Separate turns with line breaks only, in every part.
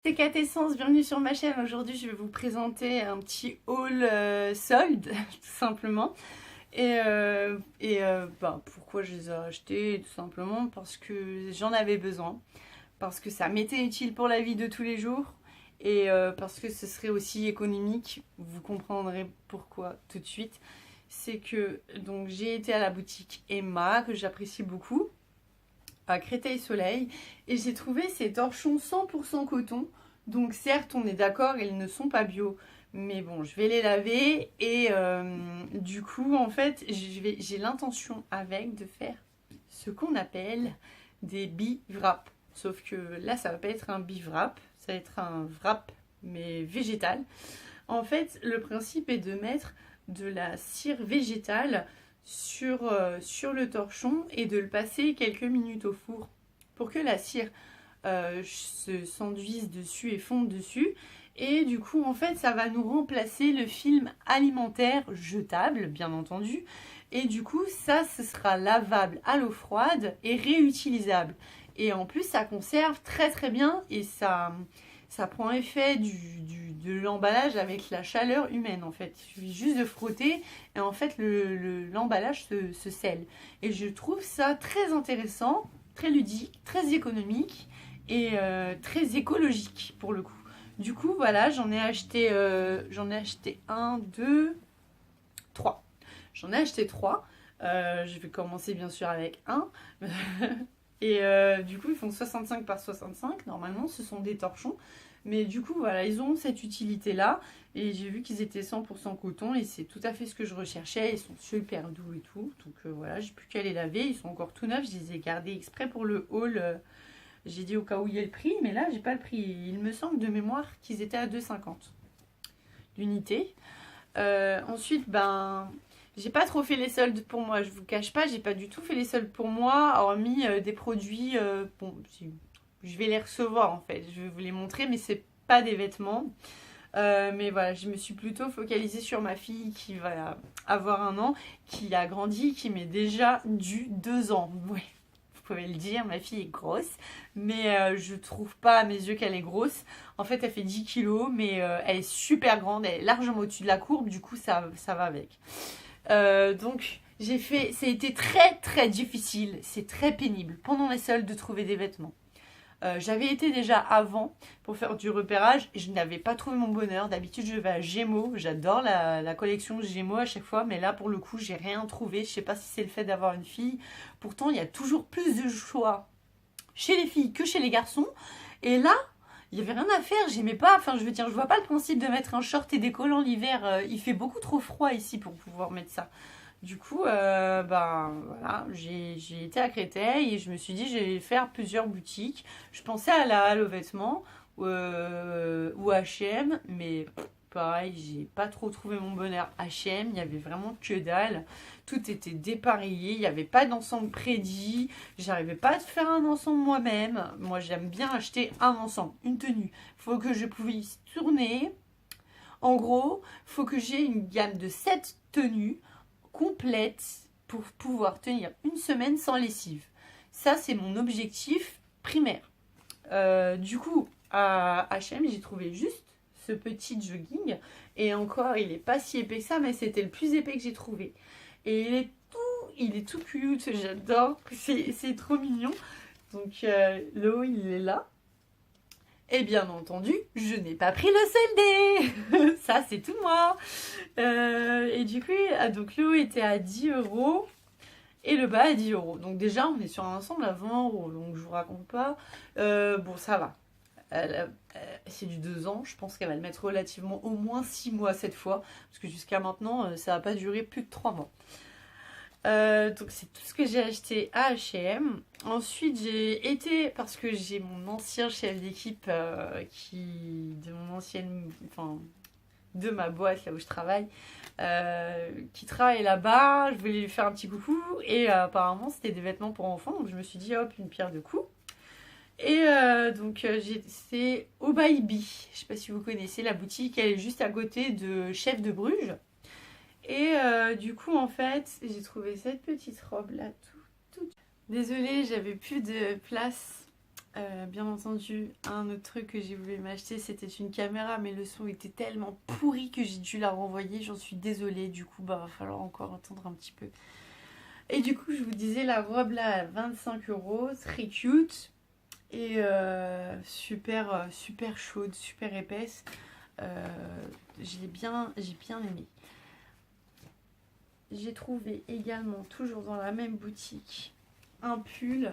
C'est Quatessence, bienvenue sur ma chaîne. Aujourd'hui, je vais vous présenter un petit haul solde, tout simplement. Pourquoi je les ai achetés? Tout simplement parce que j'en avais besoin, parce que ça m'était utile pour la vie de tous les jours et parce que ce serait aussi économique. Vous comprendrez pourquoi tout de suite. C'est que donc j'ai été à la boutique Emma, que j'apprécie beaucoup, à Créteil-Soleil, et j'ai trouvé ces torchons 100% coton. Donc certes, on est d'accord, ils ne sont pas bio, mais bon, je vais les laver et du coup, en fait, j'ai l'intention avec de faire ce qu'on appelle des bivraps. Sauf que là, ça va pas être un bivrap, ça va être un wrap, mais végétal. En fait, le principe est de mettre de la cire végétale sur le torchon et de le passer quelques minutes au four pour que la cire s'enduise dessus et fonde dessus. Et du coup, en fait, ça va nous remplacer le film alimentaire jetable, bien entendu. Et du coup, ça, ce sera lavable à l'eau froide et réutilisable. Et en plus, ça conserve très très bien et ça prend effet de l'emballage avec la chaleur humaine en fait. Il suffit juste de frotter et en fait l'emballage se scelle. Et je trouve ça très intéressant, très ludique, très économique et très écologique pour le coup. Du coup voilà, j'en ai acheté un, deux, trois. J'en ai acheté trois. Je vais commencer bien sûr avec un. Et du coup, ils font 65 par 65. Normalement, ce sont des torchons. Mais du coup, voilà, ils ont cette utilité-là. Et j'ai vu qu'ils étaient 100% coton. Et c'est tout à fait ce que je recherchais. Ils sont super doux et tout. Donc voilà, j'ai plus qu'à les laver. Ils sont encore tout neufs. Je les ai gardés exprès pour le haul. J'ai dit au cas où il y a le prix. Mais là, j'ai pas le prix. Il me semble de mémoire qu'ils étaient à 2,50 l'unité. Ensuite, j'ai pas trop fait les soldes pour moi, je vous cache pas, j'ai pas du tout fait les soldes pour moi, hormis des produits. Bon, je vais les recevoir en fait, je vais vous les montrer, mais c'est pas des vêtements. Mais voilà, je me suis plutôt focalisée sur ma fille qui va avoir 1 an, qui a grandi, qui m'est déjà dû 2 ans. Ouais, vous pouvez le dire, ma fille est grosse, mais je trouve pas à mes yeux qu'elle est grosse. En fait, elle fait 10 kilos, mais elle est super grande, elle est largement au-dessus de la courbe, du coup, ça va avec. Donc, ça a été très très difficile, c'est très pénible pendant les soldes de trouver des vêtements. J'avais été déjà avant pour faire du repérage et je n'avais pas trouvé mon bonheur. D'habitude, je vais à Gémeaux. J'adore la collection Gémeaux à chaque fois, mais là, pour le coup, j'ai rien trouvé. Je sais pas si c'est le fait d'avoir une fille. Pourtant, il y a toujours plus de choix chez les filles que chez les garçons. Et là, il y avait rien à faire. J'aimais pas. Enfin, je veux dire, je vois pas le principe de mettre un short et des collants l'hiver. Il fait beaucoup trop froid ici pour pouvoir mettre ça. Du coup, voilà, j'ai été à Créteil et je me suis dit, je vais faire plusieurs boutiques. Je pensais à la Halle aux vêtements ou H&M, mais pareil, j'ai pas trop trouvé mon bonheur. H&M, il y avait vraiment que dalle. Tout était dépareillé, il n'y avait pas d'ensemble prédit. J'arrivais pas à faire un ensemble moi-même. Moi, j'aime bien acheter un ensemble, une tenue. Faut que je puisse tourner. En gros, faut que j'ai une gamme de 7 tenues complète pour pouvoir tenir une semaine sans lessive. Ça, c'est mon objectif primaire. Du coup, à H&M, j'ai trouvé juste ce petit jogging. Et encore, il est pas si épais que ça, mais c'était le plus épais que j'ai trouvé. Et il est tout cute, j'adore. C'est trop mignon. Donc, le haut, il est là. Et bien entendu, je n'ai pas pris le soldé. Ça, c'est tout moi. Et du coup, donc le haut était à 10 € et le bas à 10 €. Donc déjà, on est sur un ensemble à 20 €. Donc je vous raconte pas. Bon, ça va. C'est du 2 ans. Je pense qu'elle va le mettre relativement au moins 6 mois cette fois. Parce que jusqu'à maintenant, ça va pas durer plus de 3 mois. Donc c'est tout ce que j'ai acheté à H&M. Ensuite j'ai été, parce que j'ai mon ancien chef d'équipe de mon ancienne, enfin de ma boîte là où je travaille, qui travaille là-bas. Je voulais lui faire un petit coucou et apparemment c'était des vêtements pour enfants, donc je me suis dit hop, une pierre deux coups. C'est au Baby. Je sais pas si vous connaissez la boutique, elle est juste à côté de Chef de Bruges. Et du coup, en fait, j'ai trouvé cette petite robe là, tout. Désolée, j'avais plus de place Bien entendu, un autre truc que j'ai voulu m'acheter, c'était une caméra, mais le son était tellement pourri que j'ai dû la renvoyer. J'en suis désolée. Du coup, bah, va falloir encore attendre un petit peu. Et du coup, je vous disais, la robe là à 25 euros, très cute et super chaude, super épaisse. Euh, j'ai bien aimé. J'ai trouvé également, toujours dans la même boutique, un pull.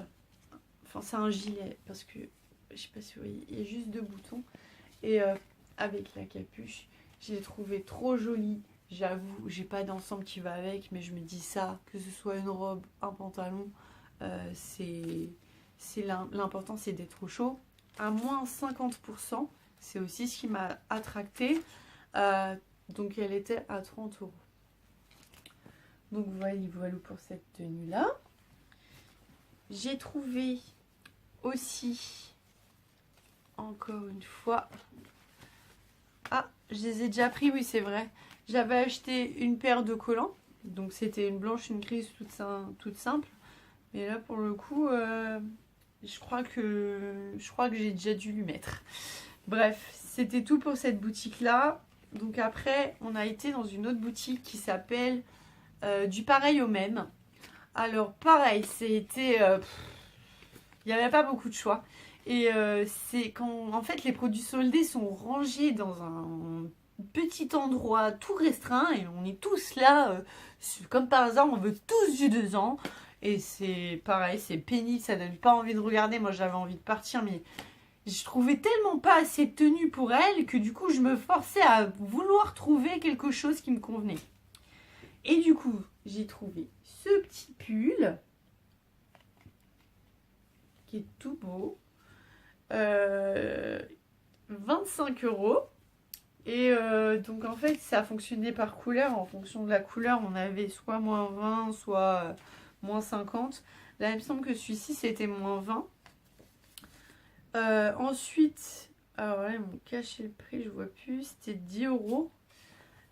Enfin, c'est un gilet parce que je sais pas si vous voyez, il y a juste 2 boutons. Et avec la capuche, je l'ai trouvé trop joli. J'avoue, j'ai pas d'ensemble qui va avec, mais je me dis ça, que ce soit une robe, un pantalon, l'important c'est d'être au chaud. À moins 50%, c'est aussi ce qui m'a attracté. Donc elle était à 30 euros. Donc voilà pour cette tenue-là. J'ai trouvé aussi, encore une fois... Ah, je les ai déjà pris, oui c'est vrai. J'avais acheté une paire de collants. Donc c'était une blanche, une grise, toute simple. Mais là pour le coup, je crois que j'ai déjà dû lui mettre. Bref, c'était tout pour cette boutique-là. Donc après, on a été dans une autre boutique qui s'appelle Du pareil au même. Alors pareil, c'était... il n'y avait pas beaucoup de choix. Et c'est quand en fait les produits soldés sont rangés dans un petit endroit tout restreint et on est tous là, comme par hasard, on veut tous du 2 ans. Et c'est pareil, c'est pénible, ça donne pas envie de regarder. Moi j'avais envie de partir, mais je trouvais tellement pas assez de tenue pour elle que du coup je me forçais à vouloir trouver quelque chose qui me convenait. Et du coup, j'ai trouvé ce petit pull qui est tout beau. 25 euros. Et donc en fait ça fonctionnait par couleur. En fonction de la couleur on avait soit moins 20, soit moins 50. Là il me semble que celui-ci c'était moins 20. Ensuite, alors là ils m'ont caché le prix, je vois plus, c'était 10 euros.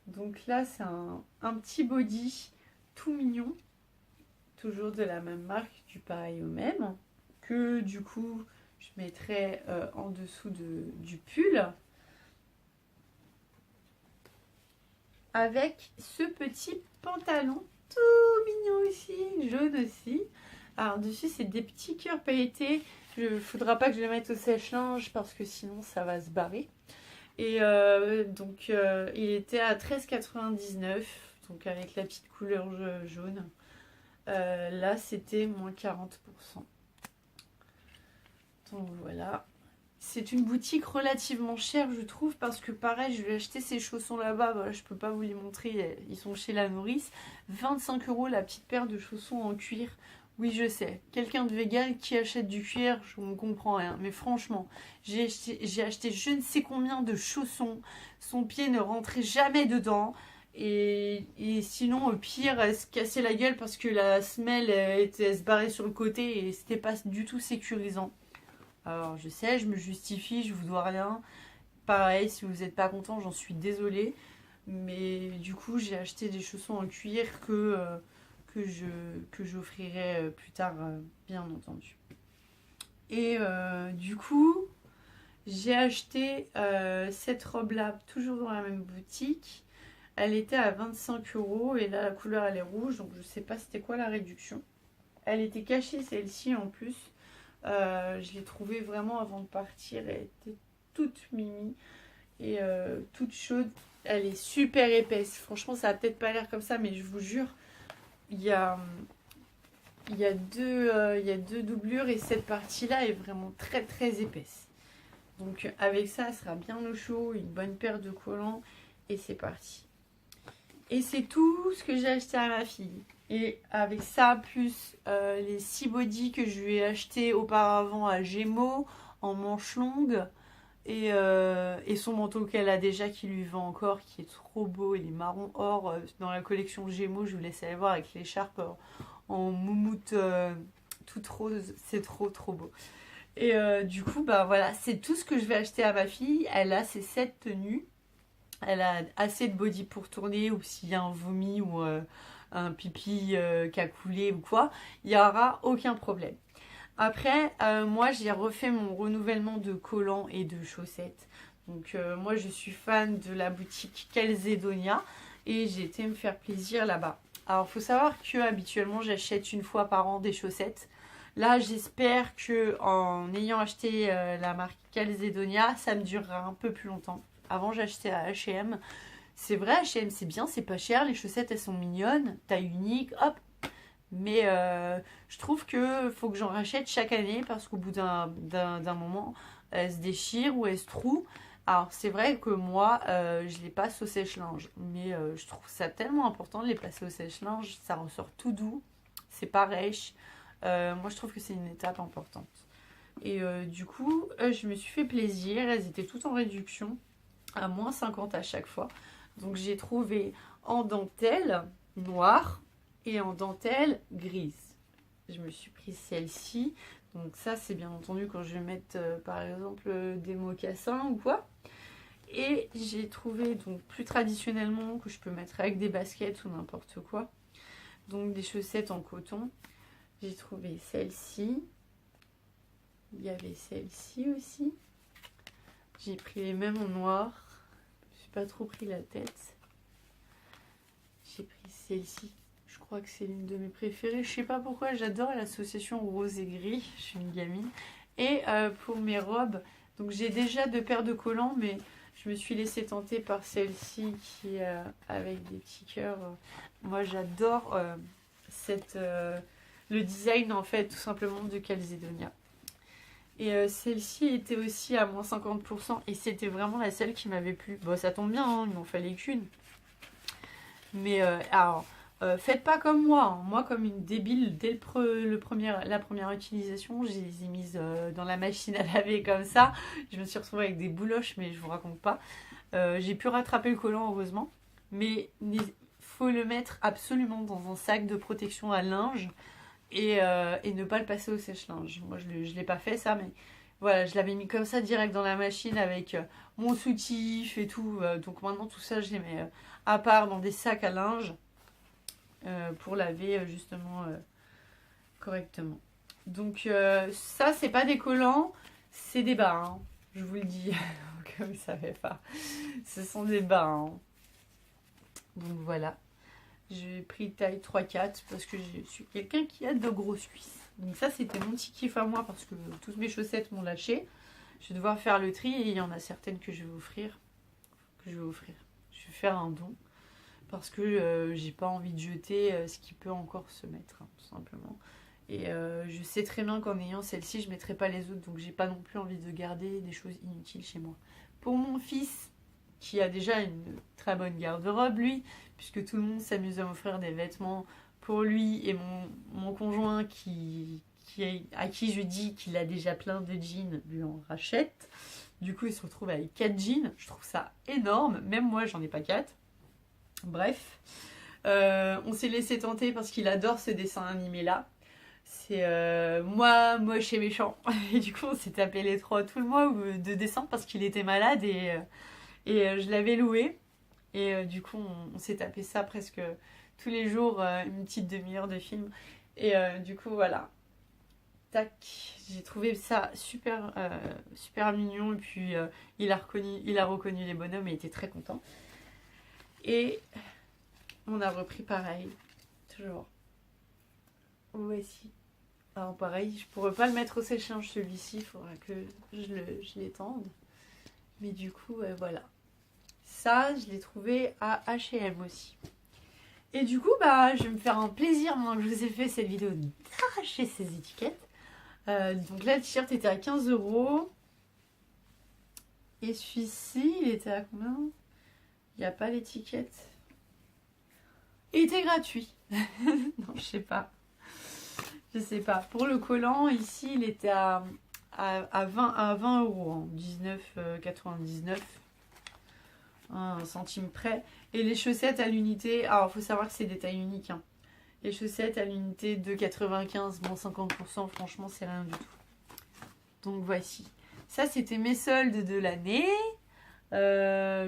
Donc là c'est un petit body tout mignon. Toujours de la même marque, du pareil au même. Que du coup je mettrai en dessous du pull. Avec ce petit pantalon tout mignon aussi, jaune aussi. Alors dessus c'est des petits cœurs pailletés. Il ne faudra pas que je le mette au sèche-linge parce que sinon ça va se barrer. Et donc il était à 13,99 €, donc avec la petite couleur jaune. Là c'était moins 40%. Donc voilà. C'est une boutique relativement chère, je trouve, parce que pareil, je vais acheter ces chaussons là-bas. Voilà, je peux pas vous les montrer, ils sont chez La Nourrice. 25 euros la petite paire de chaussons en cuir. Oui, je sais, quelqu'un de vegan qui achète du cuir, je ne comprends rien. Mais franchement, j'ai acheté je ne sais combien de chaussons. Son pied ne rentrait jamais dedans. Et sinon, au pire, elle se cassait la gueule parce que la semelle elle se barrait sur le côté et c'était pas du tout sécurisant. Alors je sais, je me justifie, je vous dois rien. Pareil, si vous n'êtes pas content, j'en suis désolée. Mais du coup, j'ai acheté des chaussons en cuir que j'offrirai plus tard, bien entendu. Et du coup, j'ai acheté cette robe-là, toujours dans la même boutique. Elle était à 25 euros et là, la couleur, elle est rouge, donc je sais pas c'était quoi la réduction. Elle était cachée, celle-ci, en plus. Je l'ai trouvée vraiment avant de partir. Elle était toute mimi et toute chaude. Elle est super épaisse. Franchement, ça a peut-être pas l'air comme ça, mais je vous jure, il y a deux doublures et cette partie-là est vraiment très très épaisse. Donc avec ça, elle sera bien au chaud, une bonne paire de collants et c'est parti. Et c'est tout ce que j'ai acheté à ma fille. Et avec ça, plus les 6 bodys que je lui ai achetés auparavant à Gémeaux, en manches longues, et son manteau qu'elle a déjà, qui lui va encore, qui est trop beau, il est marron or, dans la collection Gémeaux, je vous laisse aller voir avec l'écharpe en moumoute toute rose, c'est trop trop beau. Et du coup, bah voilà, c'est tout ce que je vais acheter à ma fille. Elle a ses 7 tenues. Elle a assez de body pour tourner, ou s'il y a un vomi ou un pipi qui a coulé ou quoi, il n'y aura aucun problème. Après, moi, j'ai refait mon renouvellement de collants et de chaussettes. Donc, moi, je suis fan de la boutique Calzedonia et j'ai été me faire plaisir là-bas. Alors, il faut savoir que habituellement, j'achète une fois par an des chaussettes. Là, j'espère que en ayant acheté la marque Calzedonia, ça me durera un peu plus longtemps. Avant, j'achetais à H&M. C'est vrai, H&M, c'est bien, c'est pas cher. Les chaussettes, elles sont mignonnes, taille unique, hop. Mais je trouve que faut que j'en rachète chaque année parce qu'au bout d'un moment, elles se déchirent ou elles se trouent. Alors, c'est vrai que moi, je les passe au sèche-linge. Mais je trouve ça tellement important de les passer au sèche-linge. Ça ressort tout doux. C'est pas rêche. Moi, je trouve que c'est une étape importante. Et du coup, je me suis fait plaisir. Elles étaient toutes en réduction à moins 50 à chaque fois. Donc, j'ai trouvé en dentelle noire et en dentelle grise. Je me suis pris celle-ci. Donc ça, c'est bien entendu quand je vais mettre, par exemple, des mocassins ou quoi. Et j'ai trouvé, donc plus traditionnellement, que je peux mettre avec des baskets ou n'importe quoi. Donc des chaussettes en coton. J'ai trouvé celle-ci. Il y avait celle-ci aussi. J'ai pris les mêmes en noir. Je n'ai pas trop pris la tête. J'ai pris celle-ci. Je crois que c'est l'une de mes préférées. Je sais pas pourquoi, j'adore l'association rose et gris. Je suis une gamine. Et pour mes robes, donc j'ai déjà 2 paires de collants, mais je me suis laissée tenter par celle-ci qui est avec des petits cœurs. Moi, j'adore le design en fait, tout simplement de Calzedonia. Et celle-ci était aussi à moins 50% et c'était vraiment la seule qui m'avait plu. Bon, ça tombe bien, hein, il m'en fallait qu'une. Mais alors, faites pas comme moi. Hein. Moi, comme une débile, dès la première utilisation, je les ai mises dans la machine à laver comme ça. Je me suis retrouvée avec des bouloches, mais je vous raconte pas. J'ai pu rattraper le collant, heureusement. Mais il faut le mettre absolument dans un sac de protection à linge et ne pas le passer au sèche-linge. Moi, je ne l'ai pas fait ça, mais voilà, je l'avais mis comme ça direct dans la machine avec mon soutif et tout. Donc maintenant, tout ça, je les mets à part dans des sacs à linge pour laver justement correctement. Donc ça, c'est pas des collants, c'est des bas, hein, je vous le dis, comme vous ne savez pas. Ce sont des bas. Hein. Donc voilà. J'ai pris taille 3-4 parce que je suis quelqu'un qui a de grosses cuisses. Donc ça, c'était mon petit kiff à moi parce que toutes mes chaussettes m'ont lâché. Je vais devoir faire le tri et il y en a certaines que je vais offrir. Je vais faire un don parce que j'ai pas envie de jeter ce qui peut encore se mettre, hein, tout simplement. Et je sais très bien qu'en ayant celle-ci, je ne mettrai pas les autres, donc j'ai pas non plus envie de garder des choses inutiles chez moi. Pour mon fils, qui a déjà une très bonne garde-robe, lui, puisque tout le monde s'amuse à m'offrir des vêtements pour lui et mon conjoint à qui je dis qu'il a déjà plein de jeans, lui en rachète. Du coup, il se retrouve avec 4 jeans. Je trouve ça énorme. Même moi, j'en ai pas 4. Bref. On s'est laissé tenter parce qu'il adore ce dessin animé-là. C'est moi, moche et méchant. Et du coup, on s'est tapé les 3 tout le mois de dessin parce qu'il était malade et je l'avais loué. Et du coup, on s'est tapé ça presque tous les jours, une petite demi-heure de film. Et du coup, voilà. Tac, j'ai trouvé ça super, super mignon. Et puis, il a reconnu les bonhommes et était très content. Et on a repris pareil. Toujours. Voici. Alors pareil, je pourrais pas le mettre au sèche-linge celui-ci. Il faudra que je l'étende. Mais du coup, voilà. Ça, je l'ai trouvé à H&M aussi. Et du coup, bah, je vais me faire un plaisir, maintenant que je vous ai fait cette vidéo, d'arracher ces étiquettes. Donc là, le t-shirt était à 15 €. Et celui-ci, il était à combien? Il n'y a pas l'étiquette. Il était gratuit. Non, je sais pas. Je sais pas. Pour le collant, ici, il était à 20 €, hein, 19,99 €. Un centime près. Et les chaussettes à l'unité, alors il faut savoir que c'est des tailles uniques. Hein. Les chaussettes à l'unité 2,95 moins 50%, franchement, c'est rien du tout. Donc voici. Ça, c'était mes soldes de l'année.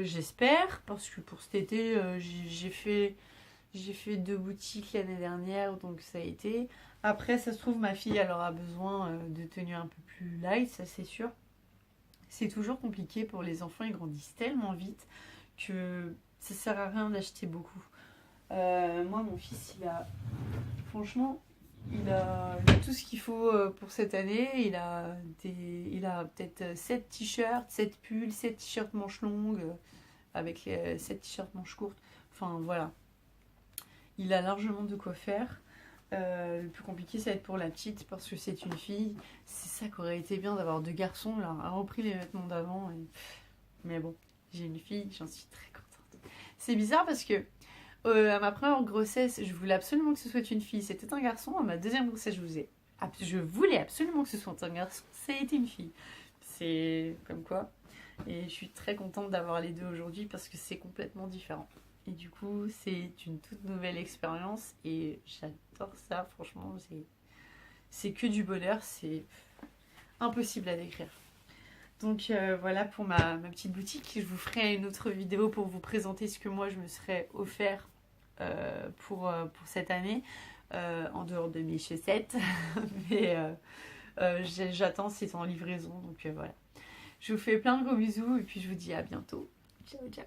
J'espère, parce que pour cet été, j'ai fait 2 boutiques l'année dernière, donc ça a été. Après, ça se trouve, ma fille, elle aura besoin de tenues un peu plus light, ça c'est sûr. C'est toujours compliqué pour les enfants, ils grandissent tellement vite que ça sert à rien d'acheter beaucoup. Moi, mon fils, franchement, il a tout ce qu'il faut pour cette année. Il a peut-être 7 t-shirts, 7 pulls, 7 t-shirts manches longues, avec 7 t-shirts manches courtes. Enfin, voilà. Il a largement de quoi faire. Le plus compliqué, ça va être pour la petite, parce que c'est une fille. C'est ça qu'aurait été bien d'avoir 2 garçons. Là, a repris les vêtements d'avant. Mais bon, j'ai une fille, j'en suis très contente. C'est bizarre parce que à ma première grossesse, je voulais absolument que ce soit une fille. C'était un garçon. À ma deuxième grossesse, je voulais absolument que ce soit un garçon. Ça a été une fille. C'est comme quoi. Et je suis très contente d'avoir les deux aujourd'hui parce que c'est complètement différent. Et du coup, c'est une toute nouvelle expérience et j'adore ça. Franchement, c'est que du bonheur. C'est impossible à décrire. Donc voilà pour ma petite boutique. Je vous ferai une autre vidéo pour vous présenter ce que moi je me serais offert pour cette année, en dehors de mes chaussettes. Mais j'attends, c'est en livraison. Donc voilà. Je vous fais plein de gros bisous et puis je vous dis à bientôt. Ciao, ciao.